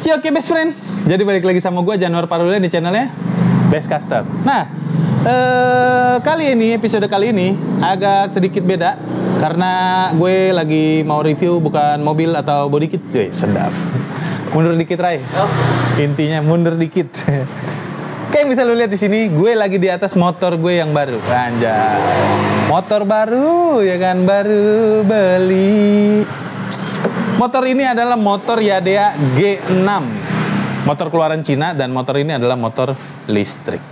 Ya oke best friend. Jadi balik lagi sama gue Januar Parulya di channelnya Best Custom. Nah, episode kali ini agak sedikit beda karena gue lagi mau review bukan mobil atau body kit. Sedap. Mundur dikit Ray. Intinya mundur dikit. Kayak yang bisa lu lihat di sini, gue lagi di atas motor gue yang baru. Anjay. Motor baru ya kan, baru beli. Motor ini adalah motor Yadea G6. Motor keluaran Cina dan motor ini adalah motor listrik.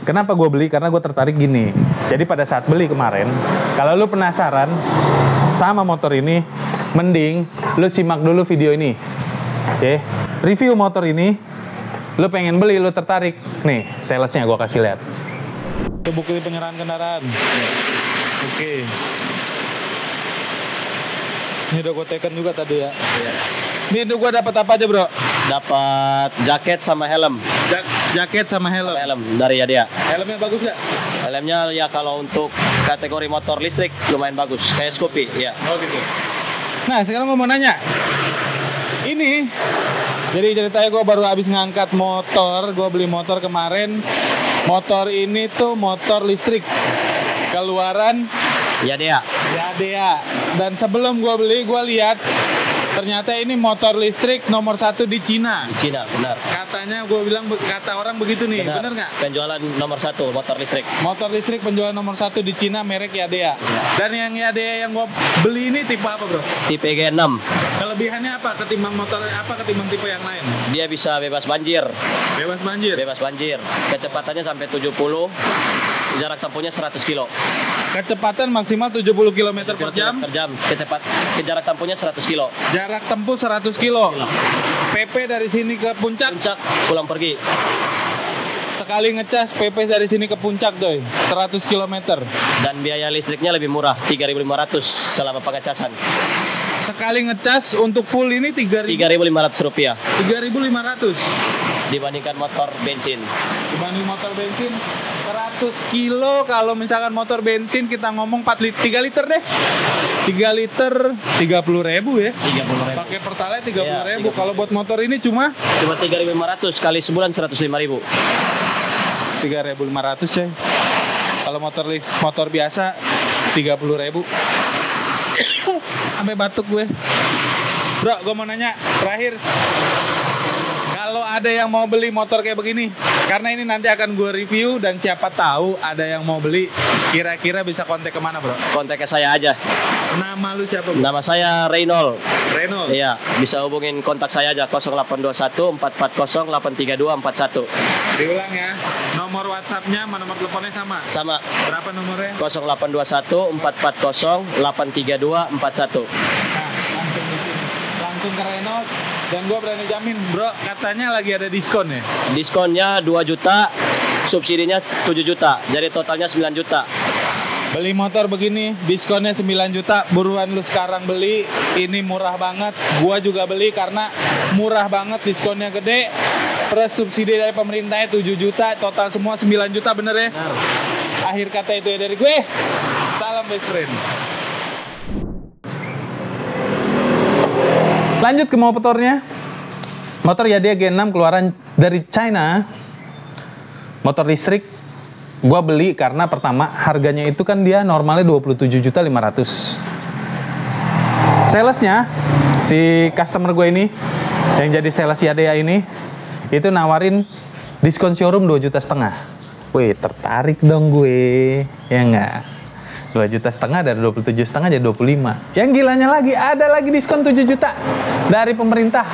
Kenapa gue beli? Karena gue tertarik gini. Jadi pada saat beli kemarin, kalau lu penasaran sama motor ini, mending lu simak dulu video ini. Oke, review motor ini. Lu pengen beli, lu tertarik. Nih, salesnya gue kasih lihat. Itu bukti penyerahan kendaraan. Oke. Ini udah gue teken juga tadi ya. Ini gue dapat apa aja bro? Dapat jaket sama helm. Jaket sama helm. Dari Yadea. Helmnya bagus nggak? Helmnya ya kalau untuk kategori motor listrik lumayan bagus. Kayak Scoopy, ya. Oh gitu. Nah sekarang gue mau nanya. Ini, jadi ceritanya gue baru habis ngangkat motor. Gue beli motor kemarin. Motor ini tuh motor listrik. Keluaran Yadea. Dan sebelum gue beli, gue lihat ternyata ini motor listrik nomor 1 di Cina. Di Cina, benar. Katanya gue bilang, kata orang begitu nih, bener nggak? Penjualan nomor 1 motor listrik. Motor listrik penjualan nomor 1 di Cina, merek Yadea. Ya. Dan yang Yadea yang gue beli ini tipe apa bro? Tipe G6. Kelebihannya apa ketimbang motor ketimbang tipe yang lain? Dia bisa bebas banjir. Bebas banjir? Bebas banjir. Kecepatannya sampai 70. Jarak tempuhnya 100 kilo. Kecepatan maksimal 70 km per jam. Jarak tempuhnya 100 kilo. Jarak tempuh 100 kilo. PP dari sini ke puncak. Puncak pulang pergi. Sekali ngecas PP dari sini ke puncak doy 100 km. Dan biaya listriknya lebih murah, 3.500 selama pengecasan. Sekali ngecas untuk full ini 3.500 rupiah. 3.500 dibandingkan motor bensin. Dibanding motor bensin 100 kilo. Kalau misalkan motor bensin kita ngomong 3 liter deh. 3 liter 30.000 ya. 30.000. Pakai Pertalite 30.000. Kalau buat motor ini cuma 3.500 kali sebulan 105.000. 3.500 coy. Kalau motor biasa 30.000. Sampai batuk gue. Bro, gue mau nanya terakhir. Kalau ada yang mau beli motor kayak begini, karena ini nanti akan gue review dan siapa tahu ada yang mau beli, kira-kira bisa kontak kemana bro? Kontak ke saya aja. Nama lu siapa bro? Nama saya Reynol. Reynol? Iya, bisa hubungin kontak saya aja 0821 440 832 41. Diulang ya, nomor WhatsApp-nya sama nomor teleponnya sama? Sama. Berapa nomornya? 0821 440 832 41. Nah, langsung di sini. Langsung ke Reynol. Dan gue berani jamin bro, katanya lagi ada diskon ya? Diskonnya 2 juta, subsidinya 7 juta, jadi totalnya 9 juta. Beli motor begini, diskonnya 9 juta, buruan lu sekarang beli, ini murah banget. Gua juga beli karena murah banget, diskonnya gede, plus subsidi dari pemerintahnya 7 juta, total semua 9 juta bener ya? Benar. Akhir kata itu ya dari gue, salam best friend. Lanjut ke motornya. Motor Yadea G6 keluaran dari China. Motor listrik. Gua beli karena pertama harganya itu kan dia normalnya 27.500.000. Salesnya si customer gue ini yang jadi sales Yadea ini itu nawarin diskon showroom 2,5 juta. Wih, tertarik dong gue. Ya enggak? 2,5 juta dari 27,5 jadi 25. Yang gilanya lagi ada lagi diskon 7 juta dari pemerintah.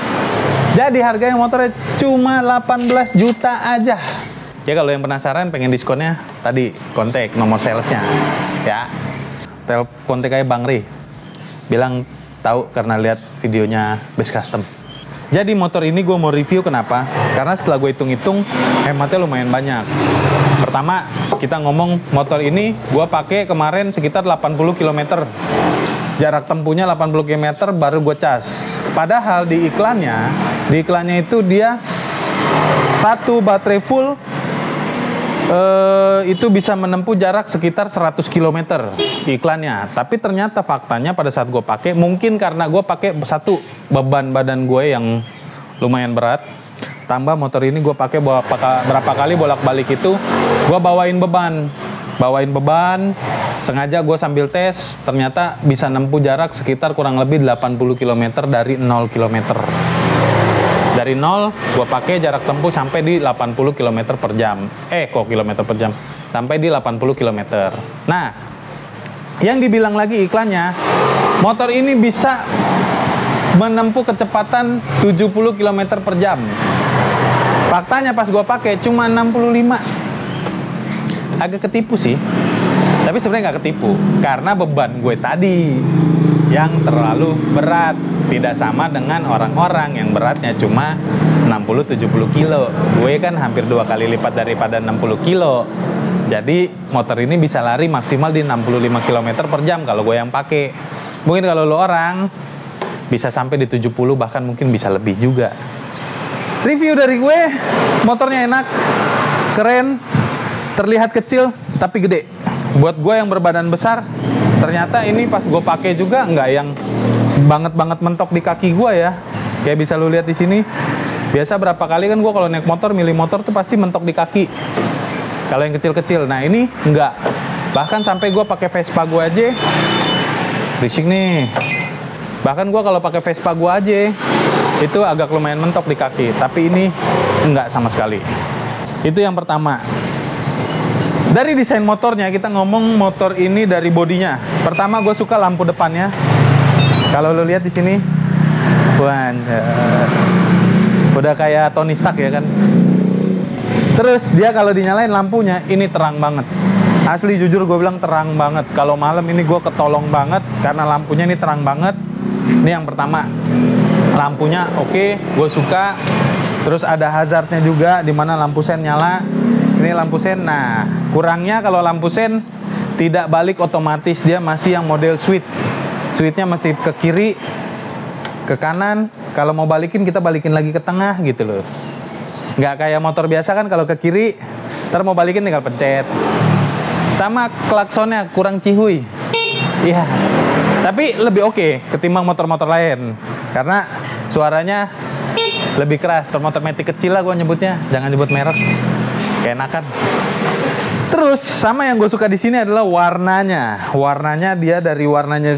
Jadi harganya motornya cuma 18 juta aja. Ya kalau yang penasaran pengen diskonnya tadi kontak nomor salesnya ya. Kontak aja Bang Ri. Bilang tahu karena lihat videonya Best Custom. Jadi motor ini gue mau review kenapa? Karena setelah gue hitung-hitung hematnya lumayan banyak. Pertama, kita ngomong motor ini gue pakai kemarin sekitar 80 km. Jarak tempuhnya 80 km baru gue cas. Padahal di iklannya itu dia satu baterai full itu bisa menempuh jarak sekitar 100 km iklannya. Tapi ternyata faktanya pada saat gue pakai, mungkin karena gue pakai satu beban badan gue yang lumayan berat, tambah motor ini gue pakai berapa kali bolak-balik itu, gue bawain beban, sengaja gue sambil tes, ternyata bisa nempuh jarak sekitar kurang lebih 80 km dari 0 km. Dari 0, gue pakai jarak tempuh sampai di 80 km per jam. Kilometer per jam. Sampai di 80 km. Nah, yang dibilang lagi iklannya, motor ini bisa menempuh kecepatan 70 km per jam. Faktanya pas gue pakai cuma 65. Agak ketipu sih. Tapi sebenarnya nggak ketipu. Karena beban gue tadi yang terlalu berat. Tidak sama dengan orang-orang yang beratnya cuma 60-70 kilo. Gue kan hampir 2 kali lipat daripada 60 kilo. Jadi motor ini bisa lari maksimal di 65 km per jam kalau gue yang pakai. Mungkin kalau lo orang bisa sampai di 70, bahkan mungkin bisa lebih juga. Review dari gue, motornya enak, keren, terlihat kecil tapi gede. Buat gue yang berbadan besar, ternyata ini pas gue pakai juga nggak yang banget mentok di kaki gue ya. Kayak bisa lu lihat di sini. Biasa berapa kali kan gue kalau naik motor, milih motor tuh pasti mentok di kaki. Kalau yang kecil-kecil. Nah ini enggak. Bahkan sampai gue pakai Vespa gue aja, berisik nih. Bahkan gue kalau pakai Vespa gue aja, itu agak lumayan mentok di kaki. Tapi ini enggak sama sekali. Itu yang pertama. Dari desain motornya, kita ngomong motor ini dari bodinya. Pertama gue suka lampu depannya. Kalau lo lihat di sini, udah kayak Tony Stark ya kan. Terus dia kalau dinyalain lampunya, ini terang banget. Asli jujur gue bilang terang banget. Kalau malam ini gue ketolong banget karena lampunya ini terang banget. Ini yang pertama. Lampunya oke, gue suka. Terus ada hazardnya juga, dimana lampu sen nyala. Ini lampu sen. Nah, kurangnya kalau lampu sen tidak balik otomatis, dia masih yang model switch. Switchnya mesti ke kiri, ke kanan. Kalau mau balikin, kita balikin lagi ke tengah gitu loh. Nggak kayak motor biasa kan, kalau ke kiri, ntar mau balikin tinggal pencet. Sama klaksonnya kurang cihuy. Iya. Tapi lebih oke ketimbang motor-motor lain. Karena suaranya lebih keras. Motor metik kecil lah gue nyebutnya. Jangan nyebut merek. Keenakan. Terus sama yang gue suka di sini adalah warnanya. Warnanya dia dari warnanya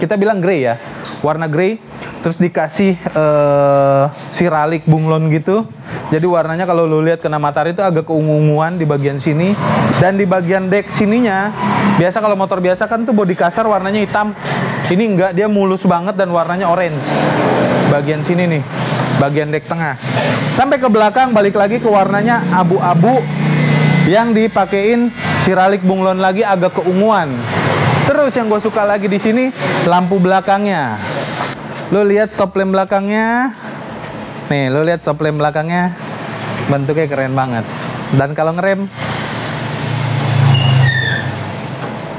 kita bilang grey ya, warna grey, terus dikasih siralik bunglon gitu. Jadi warnanya kalau lo lihat kena matahari itu agak keungu-unguan di bagian sini, dan di bagian dek sininya, biasa kalau motor biasa kan tuh bodi kasar warnanya hitam. Ini enggak, dia mulus banget dan warnanya orange. Bagian sini nih, bagian dek tengah. Sampai ke belakang balik lagi ke warnanya abu-abu yang dipakein siralik bunglon lagi agak keunguan. Terus yang gue suka lagi di sini lampu belakangnya. Lo lihat stop lamp belakangnya. Nih, lo lihat stop lamp belakangnya. Bentuknya keren banget. Dan kalau ngerem,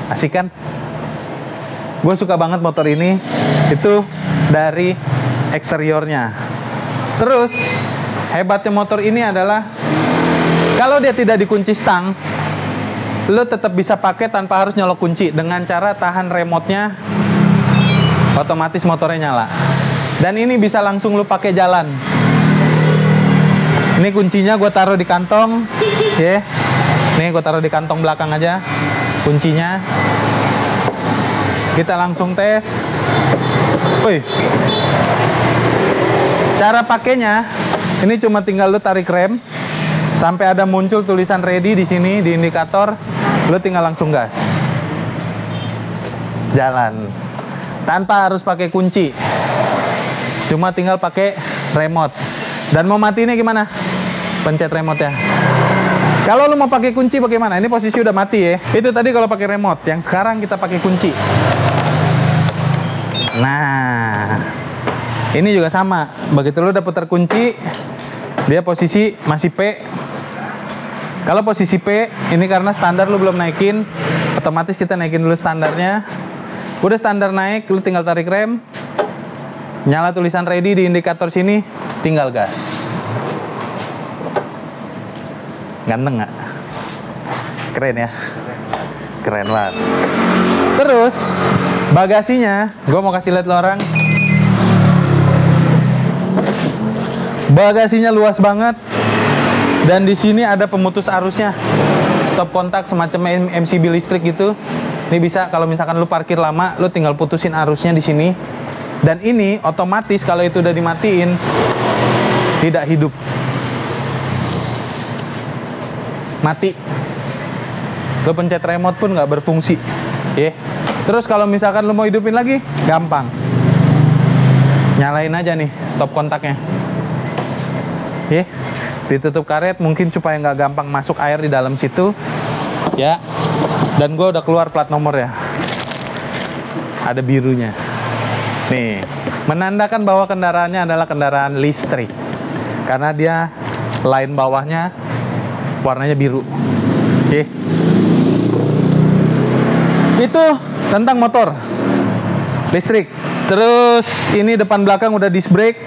asik kan? Gue suka banget motor ini. Itu dari eksteriornya. Terus hebatnya motor ini adalah kalau dia tidak dikunci stang, lo tetap bisa pakai tanpa harus nyolok kunci. Dengan cara tahan remote-nya, otomatis motornya nyala. Dan ini bisa langsung lo pakai jalan. Ini kuncinya gue taruh di kantong, ya. Nih gue taruh di kantong belakang aja, kuncinya. Kita langsung tes. Wih. Cara pakainya, ini cuma tinggal lo tarik rem. Sampai ada muncul tulisan ready di sini di indikator, lo tinggal langsung gas. Jalan. Tanpa harus pakai kunci. Cuma tinggal pakai remote. Dan mau matinya gimana? Pencet remote ya. Kalau lo mau pakai kunci bagaimana? Ini posisi udah mati ya. Itu tadi kalau pakai remote. Yang sekarang kita pakai kunci. Nah, ini juga sama. Begitu lo udah putar kunci, dia posisi masih P. Kalau posisi P, ini karena standar lu belum naikin, otomatis kita naikin dulu standarnya. Udah standar naik, lu tinggal tarik rem. Nyala tulisan ready di indikator sini, tinggal gas. Ganteng nggak? Keren ya? Keren banget. Terus bagasinya, gue mau kasih lihat lo orang. Bagasinya luas banget. Dan di sini ada pemutus arusnya. Stop kontak semacam MCB listrik gitu. Ini bisa kalau misalkan lu parkir lama, lu tinggal putusin arusnya di sini. Dan ini otomatis kalau itu udah dimatiin tidak hidup. Mati. Lu pencet remote pun nggak berfungsi. Ya. Terus kalau misalkan lu mau hidupin lagi, gampang. Nyalain aja nih stop kontaknya. Ya. Ditutup karet mungkin supaya nggak gampang masuk air di dalam situ. Ya. Dan gue udah keluar plat nomor ya. Ada birunya. Nih, menandakan bahwa kendaraannya adalah kendaraan listrik. Karena dia line bawahnya warnanya biru. Oke. Itu tentang motor listrik. Terus ini depan belakang udah disc brake.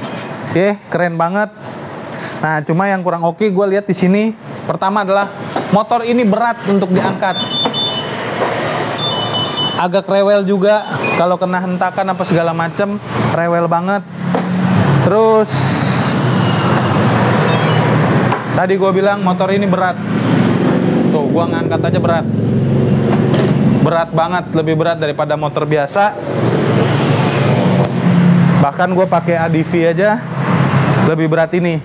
Oke, keren banget. Nah, cuma yang kurang oke gue lihat di sini. Pertama adalah motor ini berat untuk diangkat. Agak rewel juga kalau kena hentakan apa segala macem, rewel banget. Terus tadi gue bilang motor ini berat. Tuh, gue ngangkat aja berat. Berat banget, lebih berat daripada motor biasa. Bahkan gue pakai ADV aja lebih berat ini.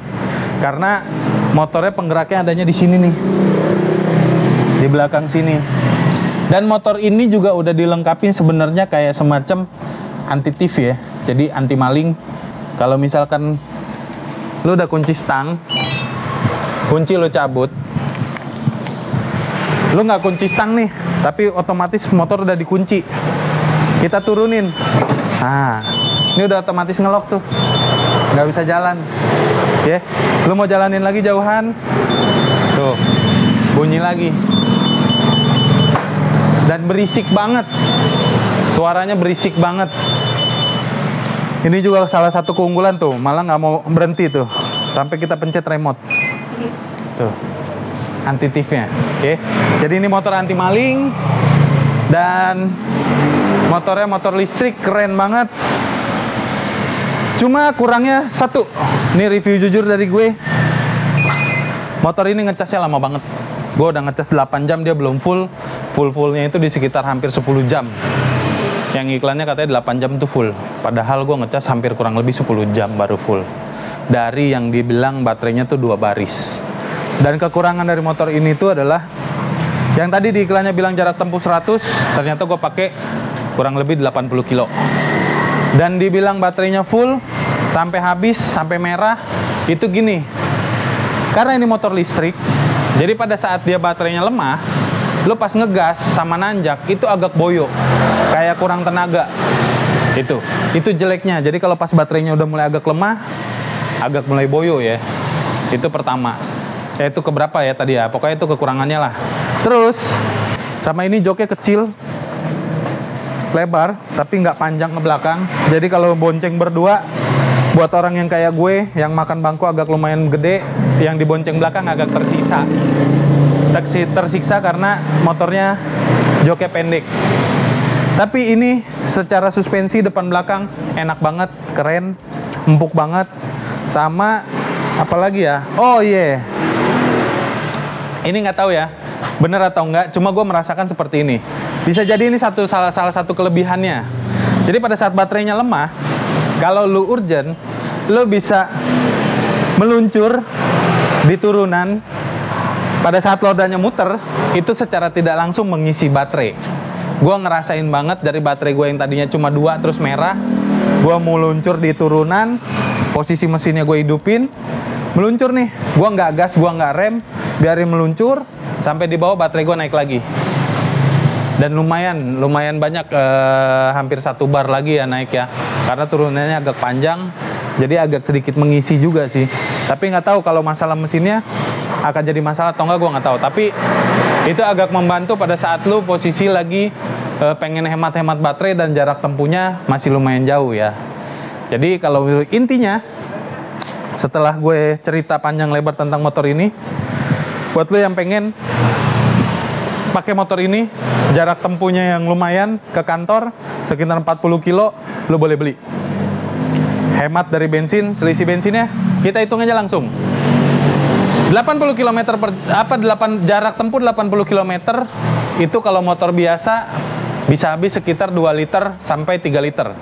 Karena motornya penggeraknya adanya di sini nih. Di belakang sini. Dan motor ini juga udah dilengkapi sebenarnya kayak semacam anti thief ya. Jadi anti maling. Kalau misalkan lu udah kunci stang, kunci lu cabut, lu nggak kunci stang nih, tapi otomatis motor udah dikunci. Kita turunin. Nah, ini udah otomatis ngelok tuh, nggak bisa jalan. Ya, lu mau jalanin lagi jauhan, tuh bunyi lagi. Dan berisik banget. Suaranya berisik banget. Ini juga salah satu keunggulan tuh. Malah nggak mau berhenti tuh. Sampai kita pencet remote. Tuh. Anti thief-nya. Oke. Jadi ini motor anti maling. Dan motornya motor listrik. Keren banget. Cuma kurangnya satu. Ini review jujur dari gue. Motor ini ngecasnya lama banget. Gue udah ngecas 8 jam dia belum full. Full-fullnya itu di sekitar hampir 10 jam. Yang iklannya katanya 8 jam itu full. Padahal gue ngecas hampir kurang lebih 10 jam baru full. Dari yang dibilang baterainya tuh 2 baris. Dan kekurangan dari motor ini tuh adalah yang tadi di iklannya bilang jarak tempuh 100, ternyata gue pakai kurang lebih 80 kilo. Dan dibilang baterainya full sampai habis, sampai merah, itu gini. Karena ini motor listrik, jadi pada saat dia baterainya lemah, lo pas ngegas sama nanjak itu agak boyo, kayak kurang tenaga. Itu jeleknya. Jadi kalau pas baterainya udah mulai agak lemah, agak mulai boyo ya. Itu pertama. Itu keberapa ya tadi ya? Pokoknya itu kekurangannya lah. Terus sama ini joknya kecil, lebar, tapi nggak panjang ke belakang. Jadi kalau bonceng berdua, buat orang yang kayak gue, yang makan bangku agak lumayan gede, yang di bonceng belakang agak tersiksa karena motornya joknya pendek. Tapi ini secara suspensi depan belakang enak banget, keren, empuk banget. Sama apalagi ya? Oh iya, ini nggak tahu ya bener atau enggak, cuma gue merasakan seperti ini. Bisa jadi ini salah satu kelebihannya. Jadi pada saat baterainya lemah, kalau lu urgent, lu bisa meluncur di turunan. Pada saat rodanya muter, itu secara tidak langsung mengisi baterai. Gue ngerasain banget dari baterai gue yang tadinya cuma 2 terus merah. Gue mau luncur di turunan, posisi mesinnya gue hidupin, meluncur nih. Gue nggak gas, gue nggak rem, biarin meluncur sampai di bawah baterai gue naik lagi. Dan lumayan banyak, hampir 1 bar lagi ya naik ya. Karena turunannya agak panjang, jadi agak sedikit mengisi juga sih. Tapi nggak tahu kalau masalah mesinnya akan jadi masalah atau enggak, gue nggak tahu. Tapi itu agak membantu pada saat lu posisi lagi pengen hemat-hemat baterai dan jarak tempuhnya masih lumayan jauh ya. Jadi kalau intinya, setelah gue cerita panjang lebar tentang motor ini, buat lo yang pengen pakai motor ini, jarak tempuhnya yang lumayan ke kantor, sekitar 40 kilo, lo boleh beli. Hemat dari bensin, selisih bensinnya, kita hitung aja langsung. 80 km jarak tempuh 80 km, itu kalau motor biasa bisa habis sekitar 2 liter sampai 3 liter.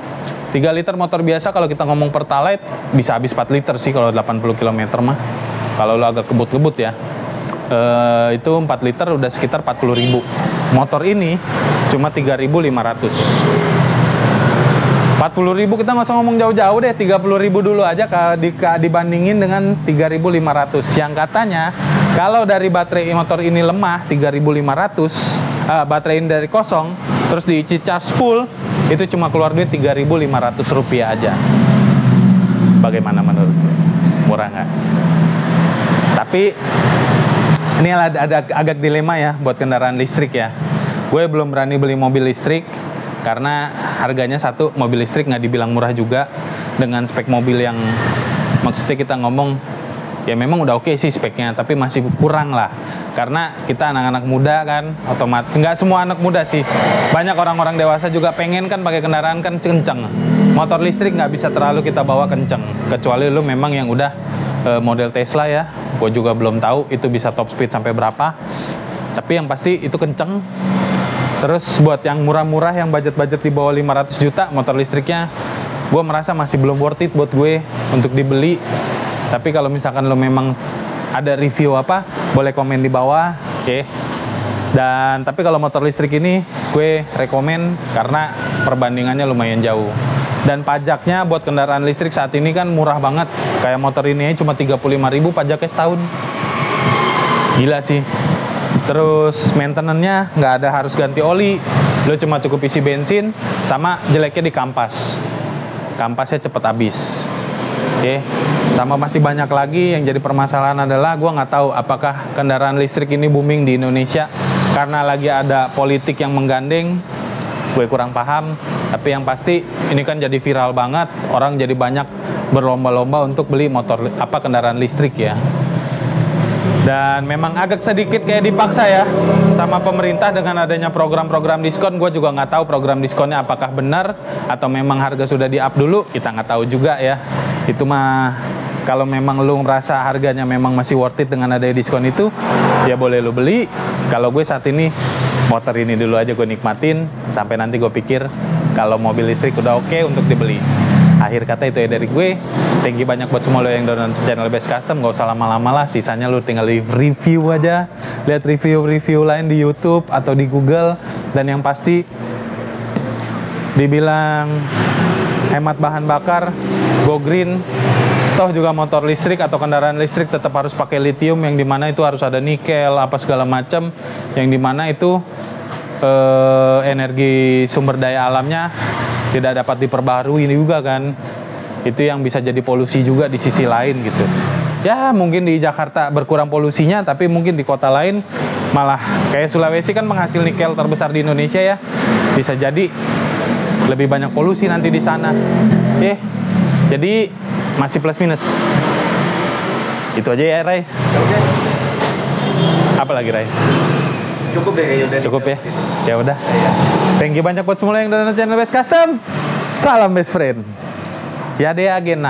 3 liter motor biasa kalau kita ngomong Pertalite bisa habis 4 liter sih kalau 80 km mah. Kalau lo agak kebut-kebut ya. Itu 4 liter udah sekitar 40.000. Motor ini cuma 3.500. 40.000 kita nggak usah ngomong jauh-jauh deh, 30.000 dulu aja dibandingin dengan 3.500. Yang katanya kalau dari baterai motor ini lemah 3.500, baterai ini dari kosong, terus diisi charge full, itu cuma keluar duit 3.500 rupiah aja. Bagaimana menurut gue? Murah nggak? Tapi ini ada agak dilema ya buat kendaraan listrik ya. Gue belum berani beli mobil listrik karena harganya satu, mobil listrik nggak dibilang murah juga, dengan spek mobil yang maksudnya kita ngomong ya memang udah oke sih speknya, tapi masih kurang lah. Karena kita anak-anak muda kan, otomatis nggak semua anak muda sih, banyak orang-orang dewasa juga pengen kan pakai kendaraan kan kenceng. Motor listrik nggak bisa terlalu kita bawa kenceng, kecuali lu memang yang udah model Tesla ya. Gue juga belum tahu itu bisa top speed sampai berapa, tapi yang pasti itu kenceng. Terus buat yang murah-murah, yang budget-budget di bawah 500 juta, motor listriknya gue merasa masih belum worth it buat gue untuk dibeli. Tapi kalau misalkan lo memang ada review apa, boleh komen di bawah, oke. Dan tapi kalau motor listrik ini gue rekomen karena perbandingannya lumayan jauh. Dan pajaknya buat kendaraan listrik saat ini kan murah banget. Kayak motor ini cuma 35.000 pajaknya setahun. Gila sih. Terus maintenance-nya nggak ada harus ganti oli, lo cuma cukup isi bensin, sama jeleknya di kampas. Kampasnya cepet habis. Oke. Sama masih banyak lagi yang jadi permasalahan adalah gue nggak tahu apakah kendaraan listrik ini booming di Indonesia karena lagi ada politik yang menggandeng. Gue kurang paham, tapi yang pasti ini kan jadi viral banget, orang jadi banyak berlomba-lomba untuk beli kendaraan listrik ya. Dan memang agak sedikit kayak dipaksa ya sama pemerintah dengan adanya program-program diskon. Gue juga nggak tahu program diskonnya apakah benar atau memang harga sudah di-up dulu, kita nggak tahu juga ya. Itu mah kalau memang lu merasa harganya memang masih worth it dengan adanya diskon itu, ya boleh lu beli. Kalau gue saat ini motor ini dulu aja gue nikmatin sampai nanti gue pikir kalau mobil listrik udah oke untuk dibeli. Akhir kata itu ya dari gue. Thank you banyak buat semua lo yang download channel Best Custom. Gak usah lama-lama lah, sisanya lo tinggal review aja. Lihat review-review lain di YouTube atau di Google. Dan yang pasti dibilang hemat bahan bakar, go green. Toh juga motor listrik atau kendaraan listrik tetap harus pakai lithium, yang dimana itu harus ada nikel apa segala macam, yang dimana itu energi sumber daya alamnya tidak dapat diperbarui juga kan. Itu yang bisa jadi polusi juga di sisi lain gitu. Ya mungkin di Jakarta berkurang polusinya, tapi mungkin di kota lain malah kayak Sulawesi kan penghasil nikel terbesar di Indonesia ya, bisa jadi lebih banyak polusi nanti di sana. Jadi masih plus minus. Itu aja ya Ray. Apa lagi Ray? Cukup deh kayaknya. Cukup ya. Ya udah. Thank you banyak buat semua yang udah nonton channel Best Custom. Salam best friend. Yadea G6.